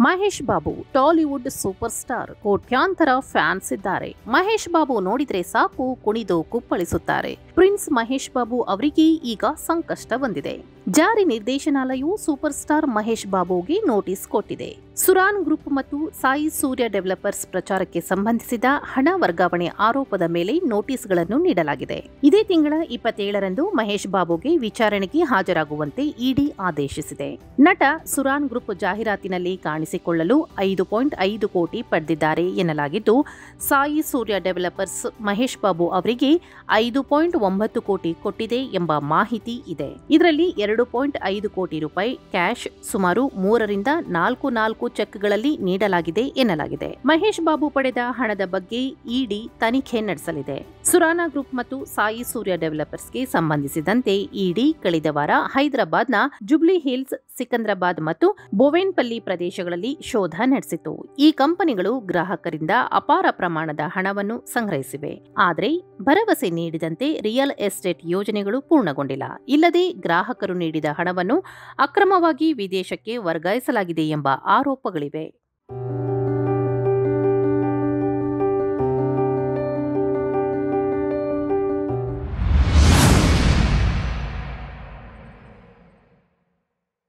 Mahesh Babu Tollywood super star, ಕೋಟ್ಯಾಂತರ fans ಇದ್ದಾರೆ. ಮಹೇಶ್ ಬಾಬು ನೋಡಿದ್ರೆ ಸಾಕು ಕುಣಿದು ಕುಪ್ಪಳಿಸುತ್ತಾರೆ. ಪ್ರಿನ್ಸ್ ಮಹೇಶ್ ಬಾಬು ಅವರಿಗೆ ಈಗ ಸಂಕಷ್ಟ ಬಂದಿದೆ. ಜಾರಿ ನಿರ್ದೇಶನಾಲಯವು ಸೂಪರ್ ಸ್ಟಾರ್ ಮಹೇಶ್ ಬಾಬುಗೆ ನೋಟಿಸ್ ಕೊಟ್ಟಿದೆ. ಸುರಾನ್ ಗ್ರೂಪ್ ಮತ್ತು ಸಾಯಿ ಸೂರ್ಯ ಡೆವಲಪರ್ಸ್ ಪ್ರಚಾರಕ್ಕೆ ಸಂಬಂಧಿಸಿದ ಹಣ ವರ್ಗಾವಣೆ ಆರೋಪದ ಮೇಲೆ ನೋಟಿಸ್ಗಳನ್ನು ನೀಡಲಾಗಿದೆ. ಇದೇ ತಿಂಗಳ 27ರಂದು ಮಹೇಶ್ ಬಾಬುಗೆ ವಿಚಾರಣೆಗೆ ಹಾಜರಾಗುವಂತೆ ಇಡಿ ಆದೇಶಿಸಿದೆ. ನಟ ಸುರಾನ್ ಗ್ರೂಪ್ ಜಾಹೀರಾತಿನಲ್ಲಿ ಕಾಣಿಸಿಕೊಳ್ಳಲು 5.5 ಕೋಟಿ ಪಡೆದಿದ್ದಾರೆ ಎನ್ನಲಾಗಿದ್ದು, ಸಾಯಿ ಸೂರ್ಯ ಡೆವಲಪರ್ಸ್ ಮಹೇಶ್ ಬಾಬು ಅವರಿಗೆ 5.9 ಕೋಟಿ ಕೊಟ್ಟಿದೆ ಎಂಬ ಮಾಹಿತಿ ಇದೆ. ಇದರಲ್ಲಿ 2.5 ಕೋಟಿ ರೂಪಾಯಿ ಕ್ಯಾಶ್, ಸುಮಾರು 3ರಿಂದ 4 ಚೆಕ್ಗಳಲ್ಲಿ ನೀಡಲಾಗಿದೆ ಎನ್ನಲಾಗಿದೆ. ಮಹೇಶ್ ಬಾಬು ಪಡೆದ ಹಣದ ಬಗ್ಗೆ ಇಡಿ ತನಿಖೆ ನಡೆಸಲಿದೆ. ಸುರಾನಾ ಗ್ರೂಪ್ ಮತ್ತು ಸಾಯಿ ಸೂರ್ಯ ಡೆವಲಪರ್ಸ್ಗೆ ಸಂಬಂಧಿಸಿದಂತೆ ಇಡಿ ಕಳೆದ ವಾರ ಹೈದರಾಬಾದ್ನ ಜುಬ್ಲಿ ಹಿಲ್ಸ್, ಸಿಕಂದ್ರಾಬಾದ್ ಮತ್ತು ಬೋವೆನ್ಪಲ್ಲಿ ಪ್ರದೇಶಗಳಲ್ಲಿ ಶೋಧ ನಡೆಸಿತು. ಈ ಕಂಪನಿಗಳು ಗ್ರಾಹಕರಿಂದ ಅಪಾರ ಪ್ರಮಾಣದ ಹಣವನ್ನು ಸಂಗ್ರಹಿಸಿವೆ. ಆದರೆ ಭರವಸೆ ನೀಡಿದಂತೆ ರಿಯಲ್ ಎಸ್ಟೇಟ್ ಯೋಜನೆಗಳು ಪೂರ್ಣಗೊಂಡಿಲ್ಲ. ಇಲ್ಲದೆ ಗ್ರಾಹಕರು ನೀಡಿದ ಹಣವನ್ನು ಅಕ್ರಮವಾಗಿ ವಿದೇಶಕ್ಕೆ ವರ್ಗಾಯಿಸಲಾಗಿದೆ ಎಂಬ ಆರೋಪಗಳಿವೆ.